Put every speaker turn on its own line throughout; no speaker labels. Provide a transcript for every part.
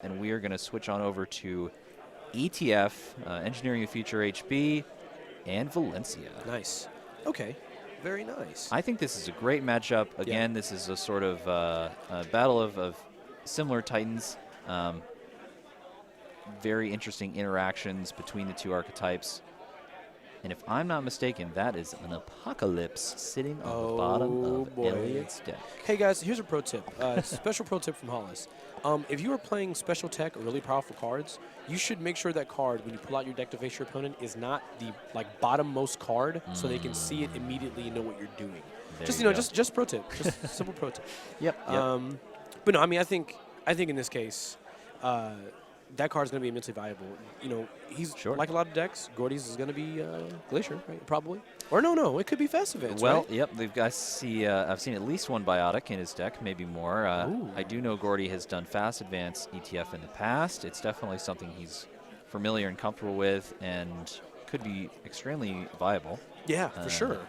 and we are going to switch on over to ETF, Engineering the Future HB, and Valencia.
Nice. Okay. Very nice.
I think this is a great matchup. Again, this is a sort of a battle of similar titans. Very interesting interactions between the two archetypes. And if I'm not mistaken, that is an Apocalypse sitting on the bottom of Elliot's deck.
Hey guys, here's a pro tip. Special pro tip from Hollis. If you are playing special tech or really powerful cards, you should make sure that card, when you pull out your deck to face your opponent, is not the bottommost card, so they can see it immediately and know what you're doing. Just pro tip, just simple pro tip.
Yep.
But no, I mean, I think in this case, that card's going to be immensely valuable. You know, he's like a lot of decks. Gordie's is going to be Glacier, right? Probably. Or no, it could be Fast Advance.
Well,
right?
yep. I've seen at least one Biotic in his deck, maybe more. I do know Gordie has done Fast Advance ETF in the past. It's definitely something he's familiar and comfortable with, and could be extremely viable.
Yeah, for sure.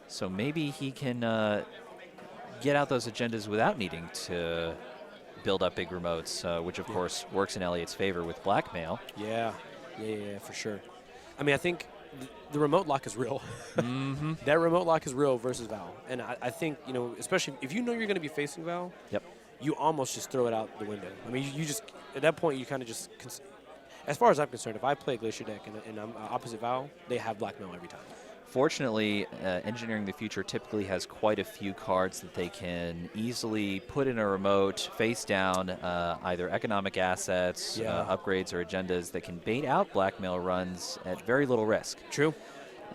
So maybe he can get out those agendas without needing to build up big remotes, which of course works in Elliot's favor with blackmail.
Yeah, for sure. I mean, I think the remote lock is real. That remote lock is real versus Val. And I think, you know, especially if you know you're going to be facing Val, you almost just throw it out the window. I mean, you just, at that point, you kind of just, as far as I'm concerned, if I play a Glacier deck and I'm opposite Val, they have blackmail every time.
Fortunately, Engineering the Future typically has quite a few cards that they can easily put in a remote, face down, either economic assets, upgrades, or agendas that can bait out blackmail runs at very little risk.
True.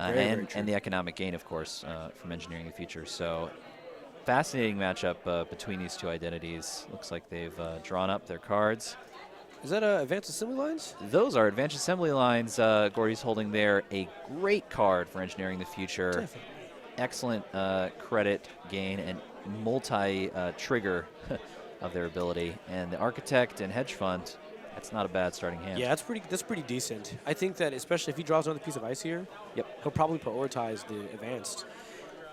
And the economic gain, of course, from Engineering the Future. So, fascinating matchup between these two identities. Looks like they've drawn up their cards.
Is that Advanced Assembly Lines?
Those are Advanced Assembly Lines. Gordie's holding there a great card for Engineering the Future.
Definitely.
Excellent credit gain and multi-trigger of their ability. And the Architect and Hedge Fund, that's not a bad starting hand.
Yeah, that's pretty decent. I think that especially if he draws another piece of ice here, he'll probably prioritize the Advanced.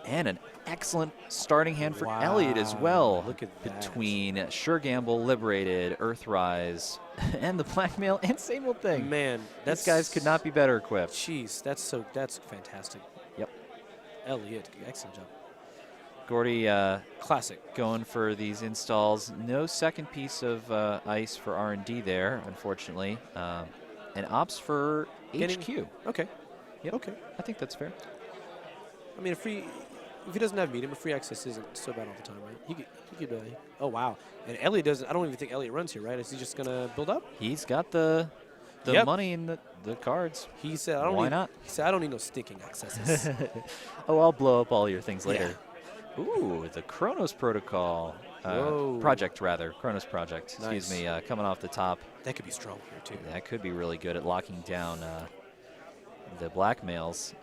And an excellent starting hand for Elliot as well.
Look at that.
Between Sure Gamble, Liberated, Earthrise, and the Blackmail and Same Old Thing.
Man,
these guys could not be better equipped.
Jeez, that's fantastic.
Yep.
Elliot, excellent job.
Gordie,
classic.
Going for these installs. No second piece of ice for R&D there, unfortunately. And opts for HQ.
Okay.
Yep.
Okay.
I think that's fair.
I mean, if he doesn't have medium, a free access isn't so bad all the time, right? He could oh, wow. And Elliot doesn't, I don't even think Elliot runs here, right? Is he just going to build up?
He's got the money and the cards.
He said,
Why not?
He said, I don't need no stinking accesses.
Oh, I'll blow up all your things later. Yeah. Ooh, the Chronos Protocol. Project, rather. Chronos Project.
Nice.
Excuse me, coming off the top.
That could be strong here, too.
That could be really good at locking down the blackmails.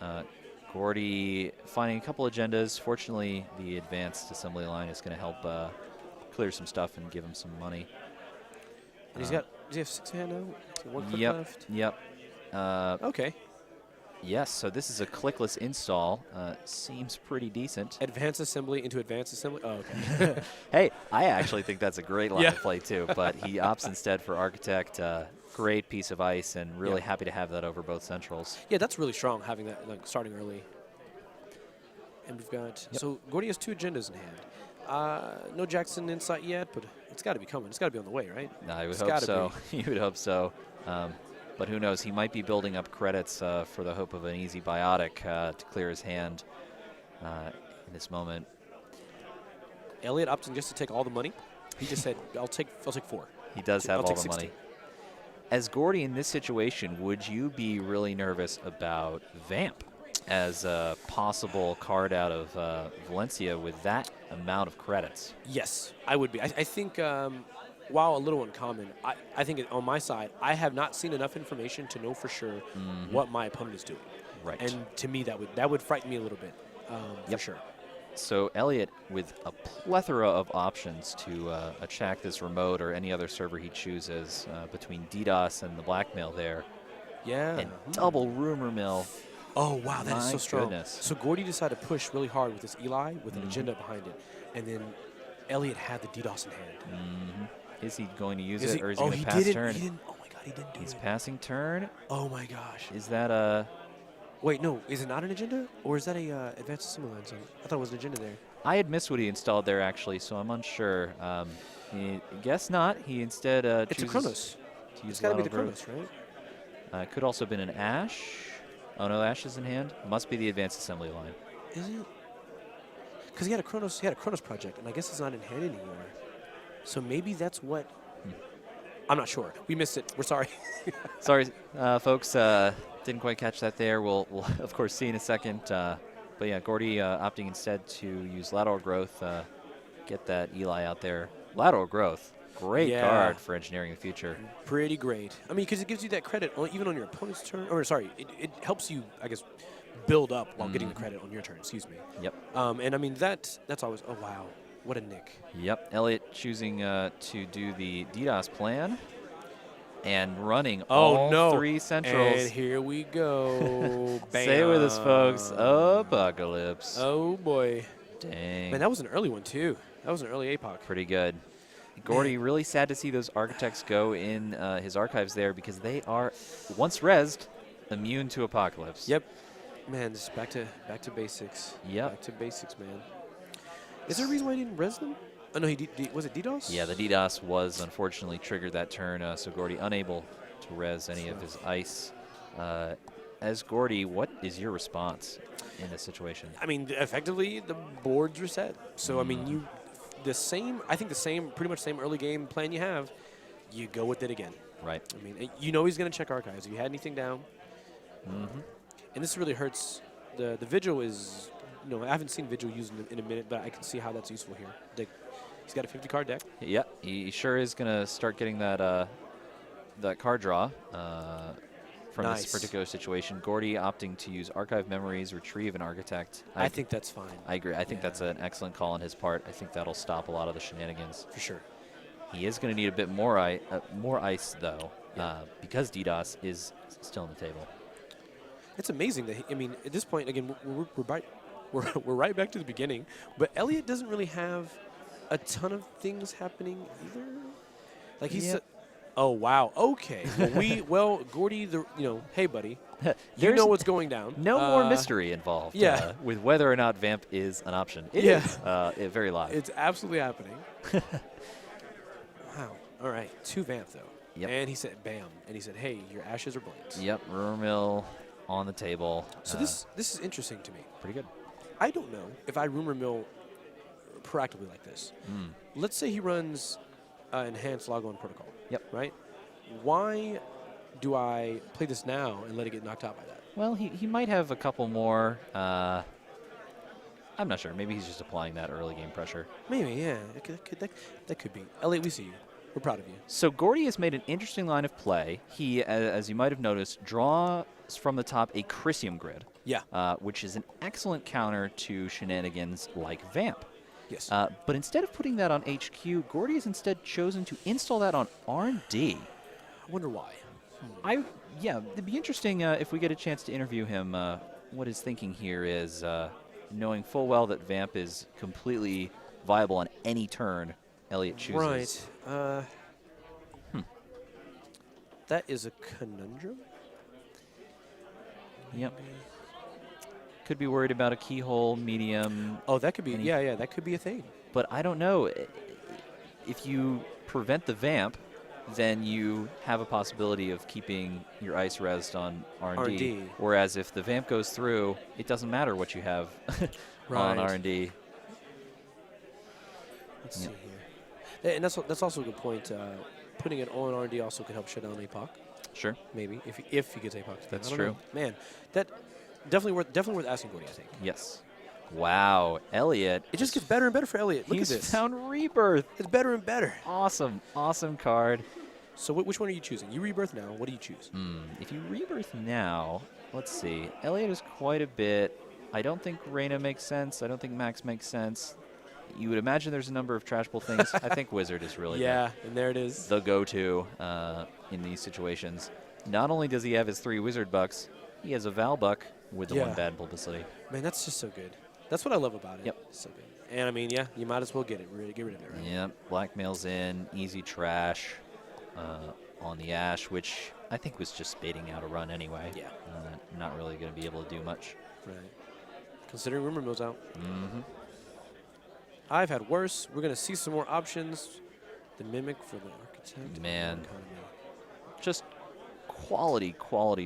Gordie finding a couple agendas. Fortunately, the Advanced Assembly Line is going to help clear some stuff and give him some money.
And does he have 6 hand now? One click left?
Yep.
Okay.
Yes, so this is a clickless install. Seems pretty decent.
Advanced Assembly into Advanced Assembly? Oh, okay.
Hey, I actually think that's a great line of play, too. But he opts instead for Architect. Great piece of ice, and really happy to have that over both centrals.
Yeah, that's really strong, having that starting early. And we've got so Gordie has 2 agendas in hand. No Jackson Insight yet, but it's got to be coming. It's got to be on the way, right?
I would hope so. You would hope so. But who knows? He might be building up credits for the hope of an easy Biotic to clear his hand in this moment.
Elliot opting just to take all the money. He just said, "I'll take 4."
He does have all the money. As Gordie in this situation, would you be really nervous about Vamp as a possible card out of Valencia with that amount of credits?
Yes, I would be. I think, while a little uncommon, I think on my side, I have not seen enough information to know for sure what my opponent is doing.
Right.
And to me, that would frighten me a little bit, for sure.
So Elliot, with a plethora of options to attack this remote or any other server he chooses between DDoS and the blackmail there.
Yeah.
And double rumor mill.
Oh, wow, that is so strong.
Goodness.
So Gordie decided to push really hard with this Eli with an agenda behind it. And then Elliot had the DDoS in hand.
Is he going to use
Is
it, or is he going to pass turn?
He didn't. Oh my God, he didn't do it.
He's passing turn.
Oh my gosh.
Is that a?
Wait, no. Is it not an agenda, or is that a advanced assembly line zone? I thought it was an agenda there.
I had missed what he installed there actually, so I'm unsure. Guess not. He instead
It's
chooses
a Chronos.
to use
It's got to be the
lateral growth.
Chronos, right?
Could also have been an Ash. Oh no, Ash is in hand. Must be the advanced assembly line.
Is it? Because he had a Chronos. He had a Chronos project, and I guess it's not in hand anymore. So maybe that's what. I'm not sure. We missed it. We're sorry.
Sorry, folks. Didn't quite catch that there. We'll of course see in a second. But yeah, Gordie opting instead to use lateral growth. Get that Eli out there. Lateral growth. Great card for engineering the future.
Pretty great. I mean, because it gives you that credit even on your opponent's turn. Or sorry, it helps you, I guess, build up while getting the credit on your turn. Excuse me.
Yep.
And I mean that's always. Oh wow, what a nick.
Yep. Elliot choosing to do the DDoS plan and running all 3 centrals.
And here we go. Bam.
Stay with us, folks. Apocalypse.
Oh boy.
Dang.
Man, that was an early one too. That was an early APOC.
Pretty good. Gordie, really sad to see those architects go in his archives there because they are, once rezzed, immune to Apocalypse.
Yep. Man, just back to basics.
Yep.
Back to basics, man. Is there a reason why he didn't res them? Oh, no, was it DDoS?
Yeah, the DDoS was unfortunately triggered that turn, so Gordie unable to res any of his ice. As Gordie, what is your response in this situation?
I mean, effectively, the board's reset. So, I mean, pretty much same early game plan you have, you go with it again.
Right.
I mean, you know he's going to check archives. If you had anything down. And this really hurts. The Vigil is, I haven't seen Vigil used in a minute, but I can see how that's useful here. He's got a 50-card deck.
Yeah, he sure is going to start getting that card draw from this particular situation. Gordie opting to use Archive Memories, Retrieve, and Architect.
I think that's fine.
I agree. I think that's an excellent call on his part. I think that'll stop a lot of the shenanigans.
For sure.
He is going to need a bit more ice, though, because DDoS is still on the table.
It's amazing that at this point, again, we're right back to the beginning, but Elliot doesn't really have a ton of things happening either. Like he's, oh wow, okay. Well, Gordie, hey buddy, you know what's going down.
No more mystery involved. With whether or not Vamp is an option. It is very live.
It's absolutely happening. Wow. All right, 2 Vamp though.
Yep.
And he said, bam, and he said, hey, your ashes are blanks.
Yep. Rumor mill on the table.
So this is interesting to me.
Pretty good.
I don't know if I rumor mill proactively like this. Let's say he runs enhanced log-on protocol.
Yep.
Right? Why do I play this now and let it get knocked out by that?
Well, he might have a couple more. I'm not sure. Maybe he's just applying that early game pressure.
Maybe, yeah. That could be. Elliot, we see you. We're proud of you.
So Gordie has made an interesting line of play. He, as you might have noticed, draws from the top a Chrysium grid.
Yeah.
Which is an excellent counter to shenanigans like Vamp.
Yes.
But instead of putting that on HQ, Gordie has instead chosen to install that on R&D.
I wonder why.
It'd be interesting if we get a chance to interview him. What his thinking here is, knowing full well that Vamp is completely viable on any turn Elliot chooses.
Right. That is a conundrum.
Yep. Could be worried about a keyhole medium.
Oh, that could be. Yeah, that could be a thing.
But I don't know. If you prevent the Vamp, then you have a possibility of keeping your ice rezzed on R&D. Whereas if the Vamp goes through, it doesn't matter what you have on R&D.
Let's see here. And that's also a good point. Putting it on R&D also could help shut down APOC.
Sure.
Maybe if he gets APOC.
That's true.
Man, that definitely worth asking Gordie, I think.
Yes. Wow, Elliot.
It just gets better and better for Elliot. Look at this.
He's found Rebirth.
It's better and better.
Awesome card.
So which one are you choosing? You Rebirth now. What do you choose?
If you Rebirth now, let's see. Elliot is quite a bit. I don't think Reyna makes sense. I don't think Max makes sense. You would imagine there's a number of trashable things. I think Wizard is really
and there it is.
The go-to in these situations. Not only does he have his 3 Wizard bucks, he has a Val buck with the 1 bad publicity.
Man, that's just so good. That's what I love about it.
Yep.
So good. And, I mean, yeah, you might as well get rid of it, right?
Yep, blackmail's in, easy trash on the Ash, which I think was just baiting out a run anyway.
Yeah.
Not really going to be able to do much.
Right. Considering Rumor Mill's out.
Mm-hmm.
I've had worse. We're going to see some more options. The Mimic for the Architect.
Man. Just quality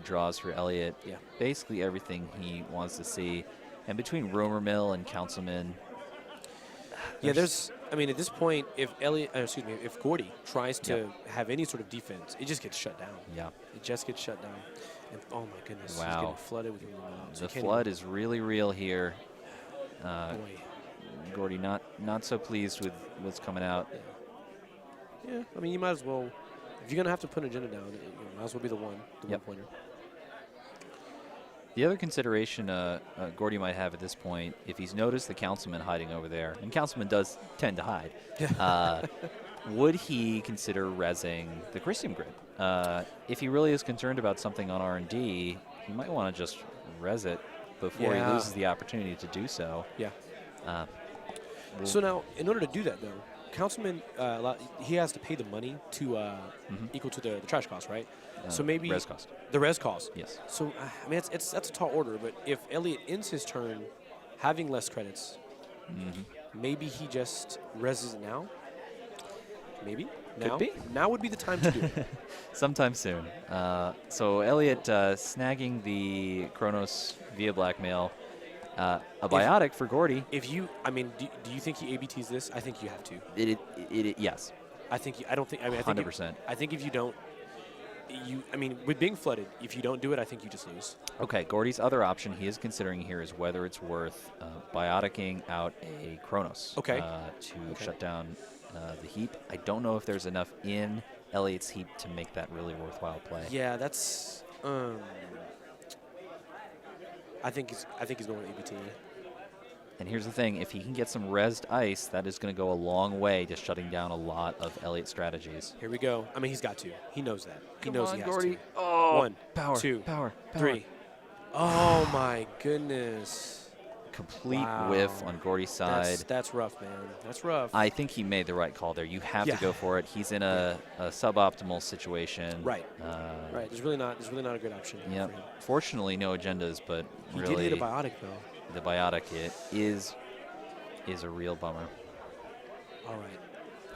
draws for Elliot.
Yeah.
Basically everything he wants to see. And between Rumor Mill and Councilman.
Yeah, I mean, at this point, if if Gordie tries to have any sort of defense, it just gets shut down.
Yeah.
It just gets shut down. And, oh, my goodness.
Wow.
He's getting flooded with Rumor Mill.
The flood is really real here.
Boy.
Gordie not so pleased with what's coming out.
Yeah, I mean, you might as well, if you're going to have to put an agenda down, you might as well be the one-pointer.
The other consideration Gordie might have at this point, if he's noticed the Councilman hiding over there, and Councilman does tend to hide, would he consider rezzing the Crisium grid? If he really is concerned about something on R&D, he might want to just res it before he loses the opportunity to do so.
Yeah. So now, in order to do that, though, Councilman, he has to pay the money to equal to the trash cost, right? So maybe
res cost.
The res cost.
Yes.
So I mean, that's a tall order. But if Elliot ends his turn having less credits, maybe he just reses it now. Maybe now.
Could be.
Now would be the time to do it.
Sometime soon. So Elliot snagging the Kronos via blackmail. A biotic for Gordie.
If you, I mean, do you think he ABTs this? I think you have to.
Yes.
I think. I don't think. I mean,
100%.
I think if you don't, I mean, with being flooded, if you don't do it, I think you just lose.
Okay, Gordie's other option he is considering here is whether it's worth bioticking out a Kronos.
Okay.
To shut down the heap. I don't know if there's enough in Elliot's heap to make that really worthwhile play.
Yeah, that's. I think he's going with ABT.
And here's the thing, if he can get some rezzed ice, that is going to go a long way to shutting down a lot of Elliot's strategies.
Here we go. I mean, he's got to. He knows that. He knows he has
Gordie.
to.
Oh,
1,
power,
2,
power,
3. Oh, my goodness.
Complete whiff on Gordie's side.
That's rough, man. That's rough.
I think he made the right call there. You have to go for it. He's in a suboptimal situation.
Right. Right. There's really not a good option.
Yeah. Fortunately, no agendas, but
he
really,
did hit a biotic though.
The biotic hit is a real bummer.
All right.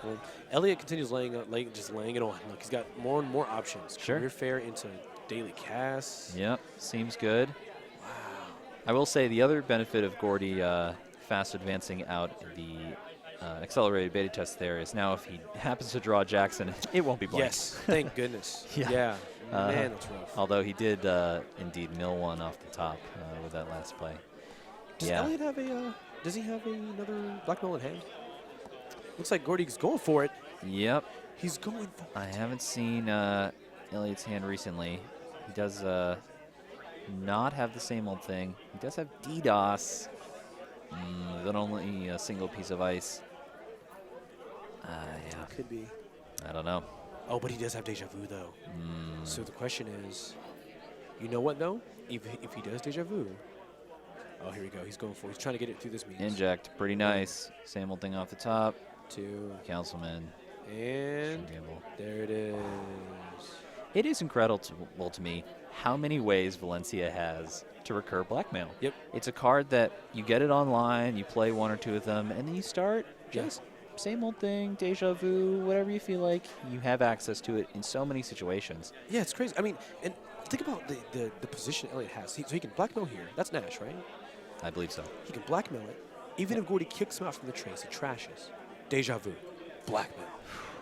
Well, Elliot continues laying it on. Look, he's got more and more options.
Sure.
Career fair into daily cast.
Yep. Seems good.
Wow.
I will say the other benefit of Gordie fast advancing out the accelerated beta test there is now if he happens to draw Jackson, it won't be blank.
Yes, thank goodness.
Yeah.
Man, that's rough.
Although he did indeed mill one off the top with that last play.
Does Elliot have does he have another blackmail in hand? Looks like Gordie's going for it.
Yep.
He's going for it.
I haven't seen Elliot's hand recently. He does not have the same old thing. He does have DDoS, but only a single piece of ice. Yeah.
Could be.
I don't know.
Oh, but he does have deja vu, though. So the question is, you know what, though? If he does deja vu, oh, here we go. He's going for it. He's trying to get it through this means.
Inject. Pretty nice. Same old thing off the top.
2.
Councilman.
And there it is.
It is incredible to me how many ways Valencia has to recur blackmail.
Yep.
It's a card that you get it online, you play 1 or 2 of them, and then you start just same old thing, deja vu, whatever you feel like. You have access to it in so many situations.
Yeah, it's crazy. I mean, and think about the position Elliot has. So he can blackmail here. That's Nash, right?
I believe so.
He can blackmail it. Even if Gordie kicks him out from the trace, he trashes. Deja vu. Blackmail.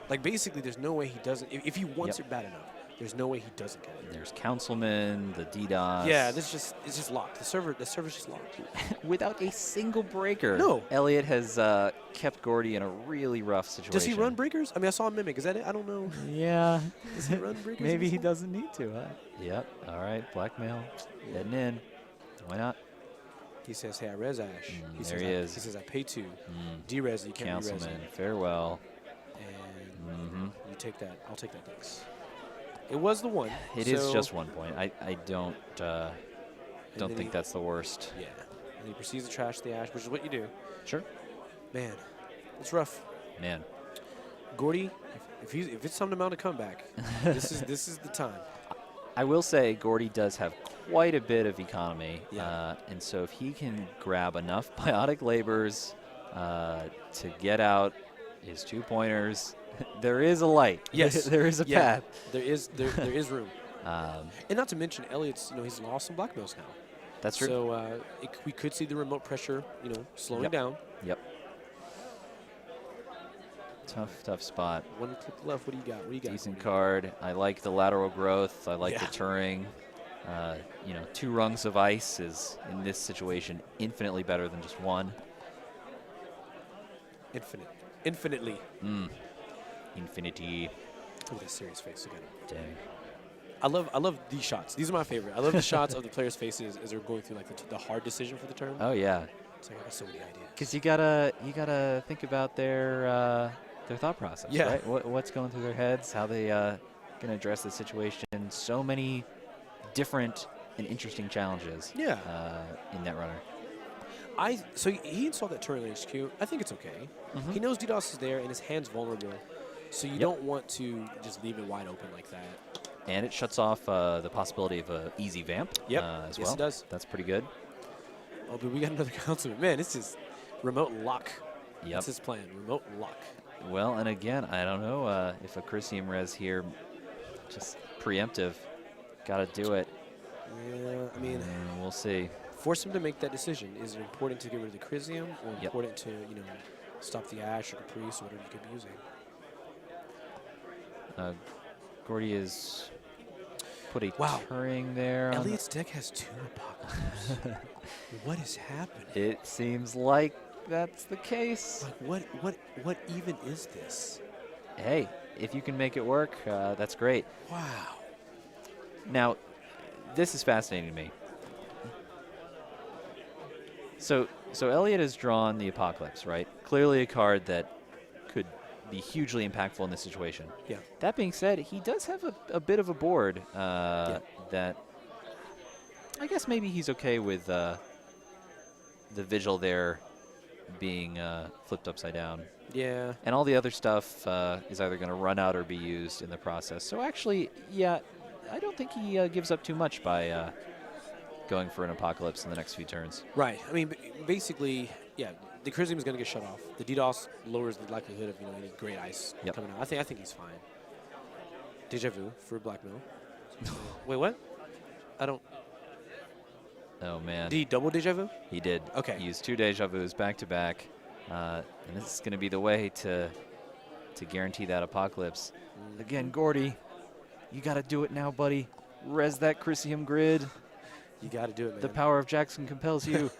Like, basically, there's no way he doesn't. If he wants it bad enough, there's no way he doesn't get it.
There's Councilman, the DDoS.
Yeah, it's just locked. The server's just locked.
Without a single breaker.
No.
Elliot has kept Gordie in a really rough situation.
Does he run breakers? I mean, I saw him mimic. Is that it? I don't know.
Yeah.
Does he run breakers?
Maybe he doesn't need to, huh? Yep. All right. Blackmail. Heading in. Why not?
He says, hey, I res Ash.
There he is.
He says, I pay 2. D-res, you can't
Councilman,
re-res it.
farewell.
And you take that. I'll take that, thanks. It was the 1.
It is just 1 point. I don't think that's the worst.
Yeah. And he proceeds to trash the Ash, which is what you do.
Sure.
Man, it's rough.
Man.
Gordie, if it's time to mount a comeback, this is the time.
I will say Gordie does have quite a bit of economy,
Yeah.
and so if he can grab enough biotic labors to get out his 2-pointers, there is a light.
Yes.
There is a path.
There is room. And not to mention, Elliot's, he's lost some blackmails now.
That's true.
So we could see the remote pressure, slowing down.
Yep. Tough spot.
One click left. What do you got?
Decent card. I like the lateral growth. I like the turring. 2 rungs of ice is, in this situation, infinitely better than just 1.
Infinitely.
Infinity.
Look at that serious face again.
Dang.
I love these shots. These are my favorite. I love the shots of the players' faces as they're going through like the hard decision for the turn.
Oh yeah.
It's like I got so many ideas.
Because you gotta think about their thought process.
Yeah.
Right? What's going through their heads? How they gonna address the situation? So many different and interesting challenges.
Yeah.
In Netrunner.
So he installed that turn in HQ. I think it's okay. He knows DDoS is there and his hand's vulnerable, so you don't want to just leave it wide open like that.
And it shuts off the possibility of an easy vamp as well.
Yes, it does.
That's pretty good.
Oh, but we got another councilman. Man, this is remote lock.
Yep.
That's his plan, remote lock.
Well, and again, I don't know if a Chrysium res here, just preemptive, got to do it.
Yeah, I mean,
we'll see.
Force him to make that decision. Is it important to get rid of the Chrysium or important to, stop the Ash or Caprice or whatever you could be using?
Gordie is put a turning there.
Elliot's deck has 2 Apocalypse. What is happening?
It seems like that's the case.
Like what even is this?
Hey, if you can make it work, that's great.
Wow.
Now, this is fascinating to me. So Elliot has drawn the Apocalypse, right? Clearly a card that could be hugely impactful in this situation.
Yeah.
That being said, he does have a bit of a board that I guess maybe he's okay with the Vigil there being flipped upside down.
Yeah.
And all the other stuff is either going to run out or be used in the process. So actually, yeah, I don't think he gives up too much by going for an Apocalypse in the next few turns.
Right. I mean, basically, yeah, the Chrysium is going to get shut off. The DDoS lowers the likelihood of any great ice coming out. I think he's fine. Deja Vu for blackmail. Wait, what? I don't.
Oh man.
Did he double Deja Vu?
He did.
Okay.
He used 2 Deja Vus back to back, and this is going to be the way to guarantee that Apocalypse. Again, Gordie, you got to do it now, buddy. Res that Chrysium grid.
You got to do it, man.
The power of Jackson compels you.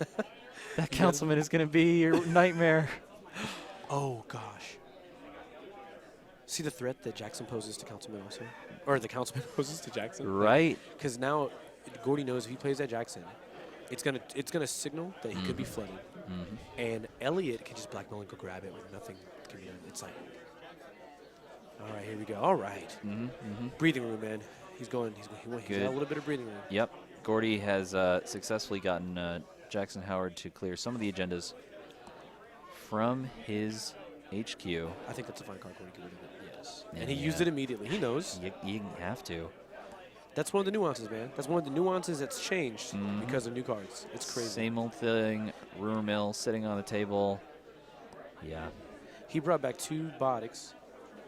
That councilman is going to be your nightmare.
Oh, gosh. See the threat that Jackson poses to Councilman also? Or the Councilman poses to Jackson?
Right.
Because now Gordie knows if he plays that Jackson, it's gonna signal that he could be flooded. And Elliot can just blackmail and go grab it with nothing can be done. It's like, all right, here we go. All right. Breathing room, man. He's got a little bit of breathing room.
Yep. Gordie has successfully gotten Jackson Howard to clear some of the agendas from his HQ.
I think that's a fine card. Gordie get rid of it. Yes. And he used it immediately. He knows.
You have to.
That's one of the nuances, man. That's one of the nuances that's changed because of new cards. It's crazy.
Same old thing. Rumor mill sitting on the table. Yeah.
He brought back 2 Biotics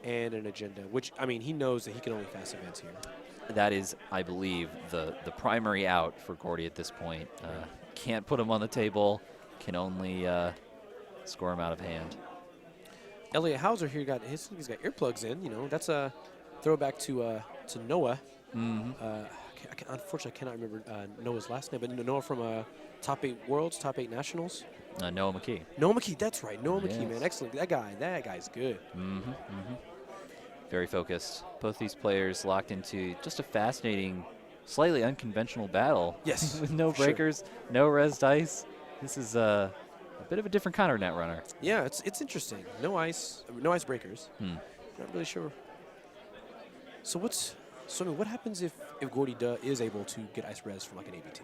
and an agenda, which, I mean, he knows that he can only fast advance here.
That is, I believe, the primary out for Gordie at this point. Can't put him on the table. Can only score him out of hand.
Elliot Hauser here he's got earplugs in. That's a throwback to Noah. Unfortunately, I cannot remember Noah's last name, but Noah from Top 8 Worlds, Top 8 Nationals.
Noah McKee.
Noah McKee, that's right. Noah McKee, man, excellent. That guy's good.
Very focused. Both these players locked into just a fascinating, slightly unconventional battle.
Yes.
With no breakers, no res dice. This is a bit of a different kind of Netrunner.
Yeah, it's interesting. No ice breakers. Not really sure. So what happens if Gordie is able to get ice res from like an ABT?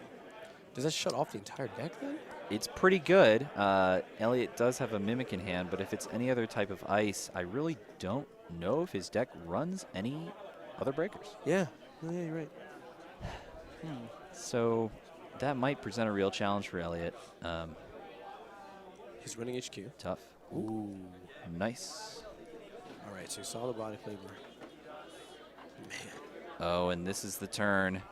Does that shut off the entire deck then?
It's pretty good. Elliot does have a Mimic in hand, but if it's any other type of ice, I really don't know if his deck runs any other breakers.
Yeah, you're right.
So that might present a real challenge for Elliot.
He's running HQ.
Tough.
Ooh.
Nice.
All right, so you saw the body flavor. Man.
Oh, and this is the turn.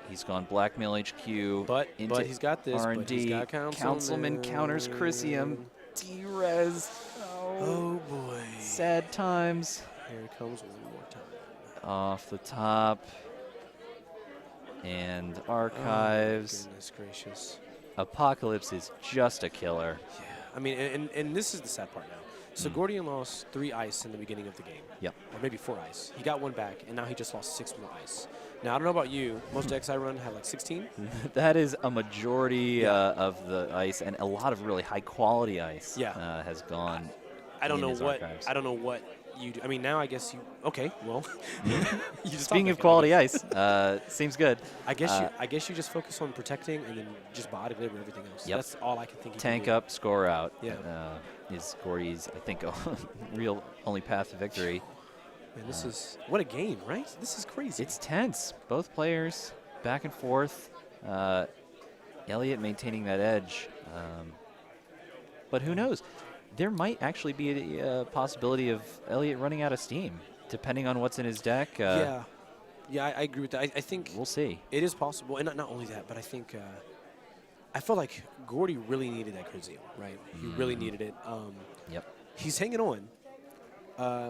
He's gone blackmail HQ.
But
into
he's got this.
R&D.
But he's got
Councilman counters Chrysium. D-Res.
Oh, boy.
Sad times.
Here it comes one more time.
Off the top. And archives.
Oh, goodness gracious.
Apocalypse is just a killer.
Yeah. I mean, and this is the sad part now. So Gordie lost 3 ice in the beginning of the game.
Yep.
Or maybe 4 ice. He got 1 back, and now he just lost 6 more ice. Now, I don't know about you. Most decks I run have like 16.
That is a majority of the ice, and a lot of really high-quality ice has gone.
I don't know what.
archives.
I don't know what you do. I mean, now I guess you. Okay, well. You just
Speaking of quality ice, seems good.
I guess you just focus on protecting and then just body labor everything else.
Yep.
That's all I can think.
Tank
you can
up, score out.
Yeah.
Is Gordie's, I think, real only path to victory.
Man, this is what a game, right? This is crazy.
It's tense. Both players back and forth. Elliot maintaining that edge. But who knows? There might actually be a possibility of Elliot running out of steam, depending on what's in his deck.
Yeah, I agree with that. I think
we'll see.
It is possible, and not only that, but I think I felt like Gordie really needed that Crazil, right? He really needed it.
Yep.
He's hanging on.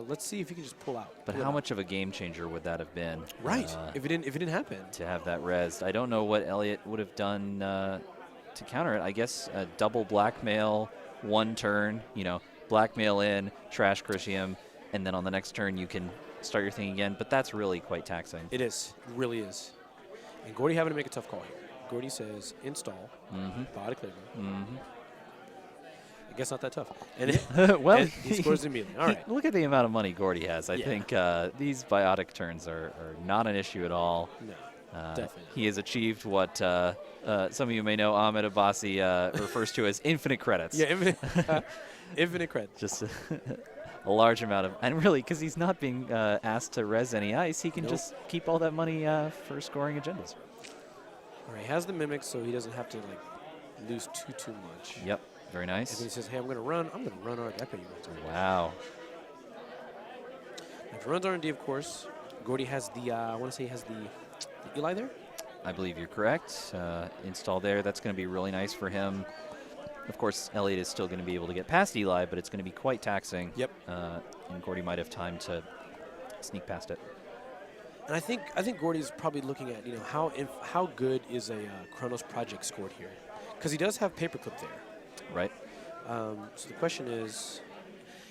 Let's see if he can just pull out.
But how much of a game changer would that have been?
Right. If it didn't happen.
To have that rezzed. I don't know what Elliot would have done to counter it. I guess a double blackmail, 1 turn, blackmail in, trash Crucium, and then on the next turn you can start your thing again. But that's really quite taxing.
It is. It really is. And Gordie having to make a tough call here. Gordie says install, body cleaver. I guess not that tough. And
well,
and he scores immediately. All right.
Look at the amount of money Gordie has. I think these biotic turns are not an issue at all.
No, definitely not.
He has achieved what some of you may know Ahmed Abbasi refers to as infinite credits.
Yeah, infinite credits.
Just a large amount of, and really, because he's not being asked to res any ice, he can just keep all that money for scoring agendas.
All right, he has the mimic, so he doesn't have to lose too much.
Yep, very nice.
And then he says, "Hey, I'm going to run R&D."
Wow.
If he runs R&D, of course, Gordie has the. I want to say he has the Eli there.
I believe you're correct. Install there. That's going to be really nice for him. Of course, Elliot is still going to be able to get past Eli, but it's going to be quite taxing.
Yep.
And Gordie might have time to sneak past it.
And I think Gordie's probably looking at how good is a Chronos project scored here, because he does have paperclip there.
Right.
So the question is,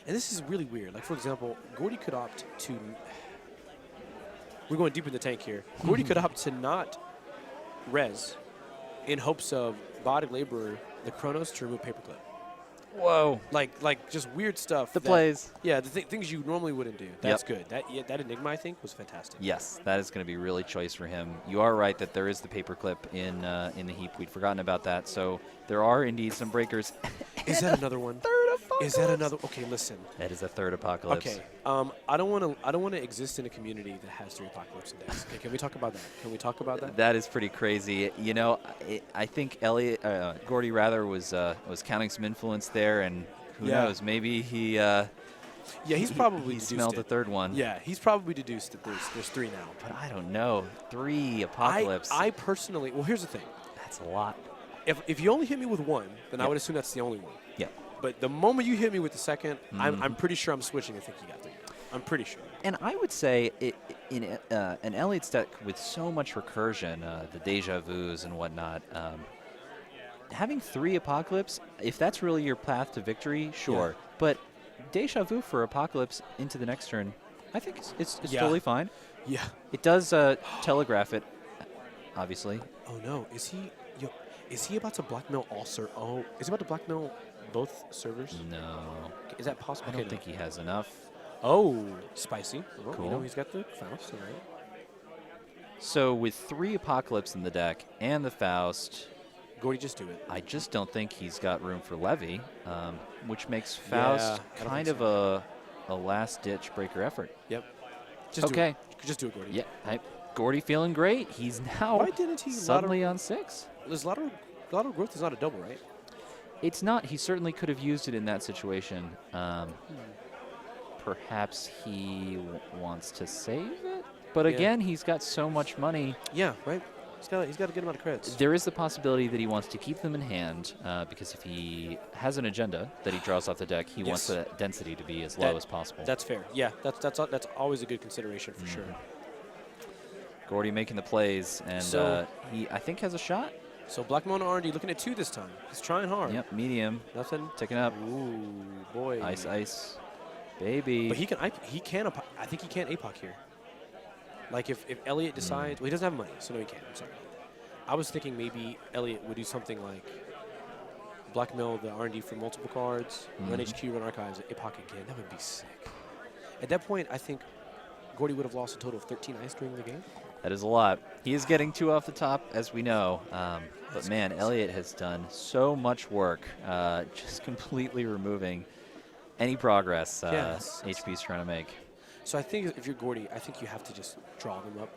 and this is really weird. Like for example, Gordie could opt to. We're going deep in the tank here. Gordie could opt to not res, in hopes of body laborer the Chronos to remove paperclip.
Whoa.
Like just weird stuff.
The plays.
Yeah, the things you normally wouldn't do. That's good. That Enigma, I think, was fantastic.
Yes, that is going to be really choice for him. You are right that there is the paperclip in the heap. We'd forgotten about that. So there are indeed some breakers.
Is that another one?
Third apocalypse.
Is that another? Okay, listen.
That is a third apocalypse.
Okay. I don't want to exist in a community that has 3 apocalypse index. Okay, can we talk about that? Can we talk about that?
That is pretty crazy. I think Gordie rather was counting some influence there, and who knows? Maybe he.
He's probably
he smelled the third one.
Yeah, he's probably deduced that there's 3 now.
But I don't know. 3 apocalypse.
I personally. Well, here's the thing.
That's a lot.
If you only hit me with 1, then I would assume that's the only one.
Yeah.
But the moment you hit me with the second, I'm pretty sure I'm switching and thinking you got 3. I'm pretty sure.
And I would say in an Elliot's deck with so much recursion, the deja vus and whatnot, having 3 apocalypse, if that's really your path to victory, sure. Yeah. But deja vu for apocalypse into the next turn, I think it's totally fine.
Yeah.
It does telegraph it, obviously.
Oh no, is he about to blackmail all is he about to blackmail both servers?
No.
Is that possible?
I don't think he has enough.
Oh, spicy. Well,
cool.
He's got the Faust, all right.
So with 3 apocalypse in the deck and the Faust,
Gordie, just do it.
I just don't think he's got room for Levy, which makes Faust kind of a last-ditch breaker effort.
Yep. Just do it. Just do it, Gordie.
Yeah. Gordie feeling great. He's now
Why didn't he
suddenly on 6.
There's lateral growth is not a double, right?
It's not. He certainly could have used it in that situation. Perhaps he wants to save it. But again, he's got so much money.
Yeah, right. He's got a good amount of credits.
There is the possibility that he wants to keep them in hand because if he has an agenda that he draws off the deck, he wants the density to be as low as possible.
That's fair. Yeah, that's always a good consideration for sure.
Gordie making the plays, and he, I think, has a shot.
So Black Mono R&D looking at 2 this time. He's trying hard.
Yep, medium.
Nothing.
Ticking up.
Ooh, boy.
Ice. Baby.
But I think he can't APOC here. Like if Elliot decides, well, he doesn't have money, so no, he can't. I'm sorry. I was thinking maybe Elliot would do something like blackmail the R&D for multiple cards, run HQ, run archives, APOC again. That would be sick. At that point, I think Gordie would have lost a total of 13 ice during the game.
That is a lot. He is getting 2 off the top, as we know. But, man, Elliot has done so much work just completely removing any progress HP's trying to make.
So I think if you're Gordie, I think you have to just draw them up.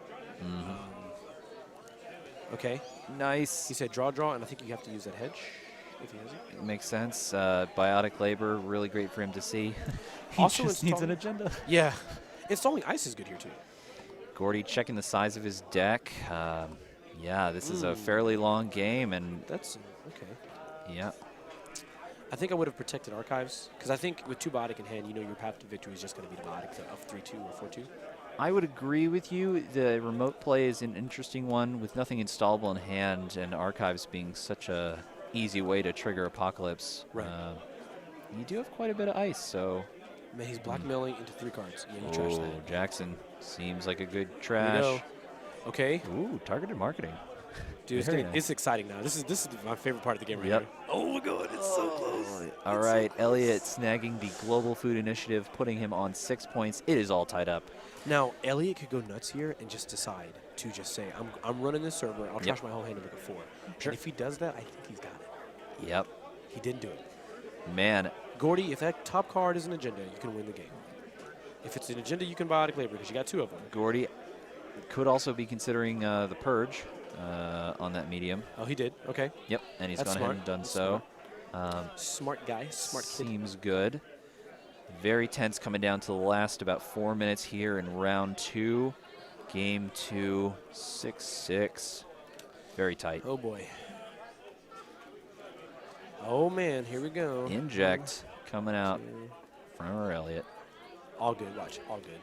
Okay.
Nice.
He said draw, and I think you have to use that hedge if he has it.
Makes sense. Biotic labor, really great for him to see. He
also
just needs an agenda.
Yeah. Installing ice is good here, too.
Gordie checking the size of his deck. Yeah, this is a fairly long game, and
that's okay.
Yeah.
I think I would have protected archives because I think with 2 Biotic in hand, your path to victory is just going to be the Biotic of 3-2 or 4-2.
I would agree with you. The remote play is an interesting one with nothing installable in hand and archives being such a easy way to trigger Apocalypse.
Right.
You do have quite a bit of ice, so.
Man, he's blackmailing into 3 cards. Yeah, you trash that.
Jackson seems like a good trash.
Okay.
Ooh, targeted marketing.
Dude, it's exciting now. This is my favorite part of the game right here. Oh my God, it's so close.
All right, Elliot snagging the Global Food Initiative, putting him on 6 points. It is all tied up.
Now, Elliot could go nuts here and just decide to just say, I'm running this server. I'll trash my whole hand and look at 4. Sure. And if he does that, I think he's got it.
Yep.
He didn't do it.
Man.
Gordie, if that top card is an agenda, you can win the game. If it's an agenda, you can buy Biotic labor because you got 2 of them.
Gordie could also be considering the Purge on that medium.
Oh, he did. Okay.
Yep, and he's gone ahead and done so.
Smart guy. Smart kid.
Seems good. Very tense coming down to the last about 4 minutes here in round 2. Game 2, 6-6. Very tight.
Oh, boy. Oh, man. Here we go.
Inject coming out from our Elliot.
All good. Watch. All good.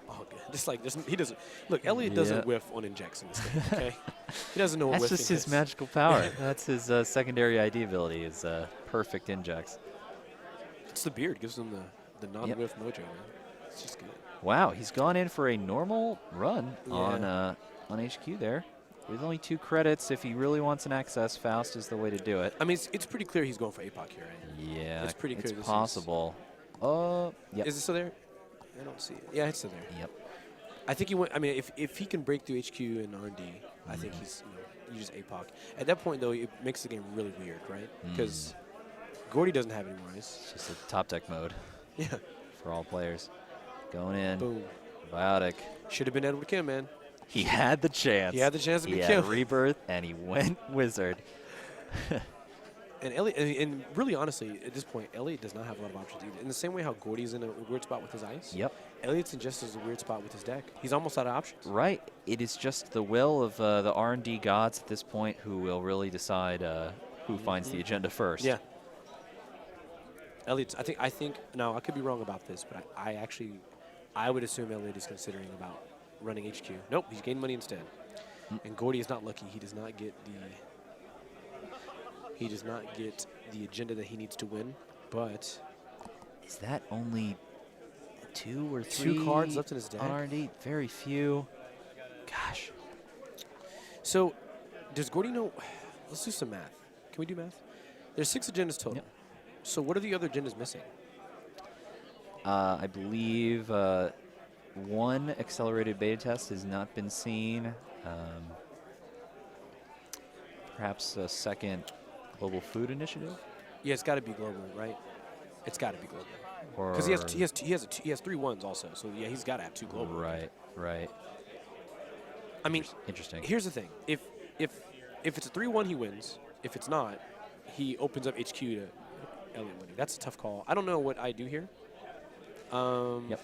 All good. Just like this. He doesn't. Look, Elliot doesn't whiff on injects in this game, okay? He doesn't know what
That's
whiffing
just his magical power. That's his secondary ID ability is perfect injects.
It's the beard. Gives him the non-whiff mojo, man. It's just good.
Wow, he's gone in for a normal run on HQ there. With only 2 credits, if he really wants an access, Faust is the way to do it.
I mean, it's pretty clear he's going for APOC here, right?
Yeah,
it's pretty clear.
It's possible. Yep.
Is it still there? I don't see it. Yeah, it's still there.
Yep.
I think he went. I mean, if he can break through HQ and R&D, I think he's you just APOC. At that point, though, it makes the game really weird, right? Because Gordie doesn't have any more ice.
It's just a top deck mode.
Yeah.
For all players. Going in.
Boom.
Biotic.
Should have been Edward Kim, man.
He had the chance.
He had the chance to be Kim.
He had Rebirth, and he went Wizard.
And Elliot, and really honestly, at this point, Elliot does not have a lot of options either. In the same way how Gordie's in a weird spot with his ice.
Yep.
Elliot's in just as a weird spot with his deck. He's almost out of options.
Right. It is just the will of the R&D gods at this point who will really decide who finds the agenda first.
Yeah. Elliot's. I think. Now I could be wrong about this, but I would assume Elliot is considering about running HQ. Nope, he's gaining money instead. And Gordie is not lucky. He does not get the agenda that he needs to win. But
is that only 2 or 3
2 cards left in his deck?
R&D, very few. Gosh.
So, does Gordie know? Let's do some math. Can we do math? There's 6 agendas total.
Yep.
So what are the other agendas missing?
I believe 1 accelerated beta test has not been seen. perhaps a second global food initiative?
Yeah, it's got to be global, right? It's got to be global.
Or
Because he has 3 1s also, so yeah, he's got to have 2 global.
Right.
I mean,
interesting.
Here's the thing: if it's a 3-1, he wins. If it's not, he opens up HQ to Elliot winning. That's a tough call. I don't know what I do here.
Yep.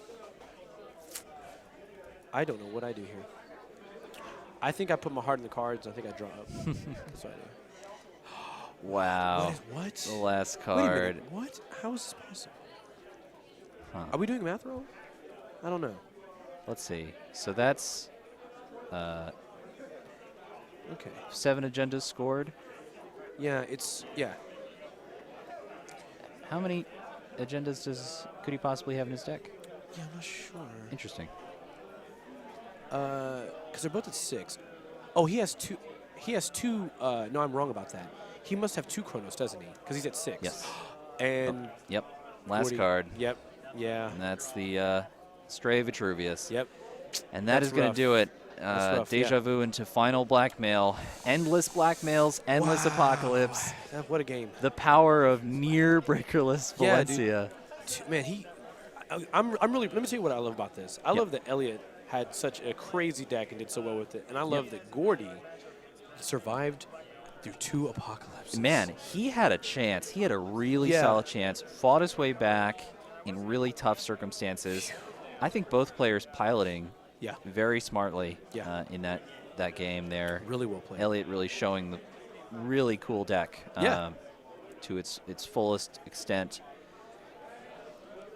I don't know what I do here. I think I put my heart in the cards. I think I draw up. That's what I do.
Wow.
What?
The last
Wait a
card.
minute. What? How is this possible?
Huh.
Are we doing math wrong? I don't know.
Let's see. So that's
Okay.
7 agendas scored.
Yeah.
How many agendas could he possibly have in his deck?
Yeah, I'm not sure.
Interesting.
Because they're both at 6. Oh, he has 2. He has 2. No, I'm wrong about that. He must have 2 Chronos, doesn't he? Because he's at 6.
Yes.
And
Yep. Last
Gordie-
card.
Yep. Yeah.
And that's the Stray Vitruvius.
Yep.
And that
That's
is going
rough.
to do it.
That's rough,
Deja vu into final blackmail. Endless blackmails, endless apocalypse.
What a game.
The power of near breakerless
Yeah, dude.
Valencia.
Man, I'm really. Let me tell you what I love about this. I love that Elliot had such a crazy deck and did so well with it, and I love that Gordie survived through 2 apocalypses.
Man, he had a chance. He had a really solid chance. Fought his way back in really tough circumstances. I think both players piloting very smartly in that game there.
Really well played.
Elliot really showing the really cool deck to its fullest extent.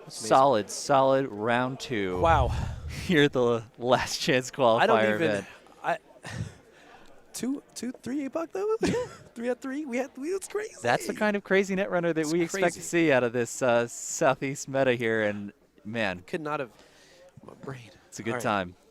Solid round 2.
Wow.
Here at the last chance qualifier
I don't even.
event.
3 buck though. 3 at 3. It's crazy.
That's the kind of crazy Netrunner that we expect to see out of this Southeast meta here, and man,
could not have. My brain.
It's a good time.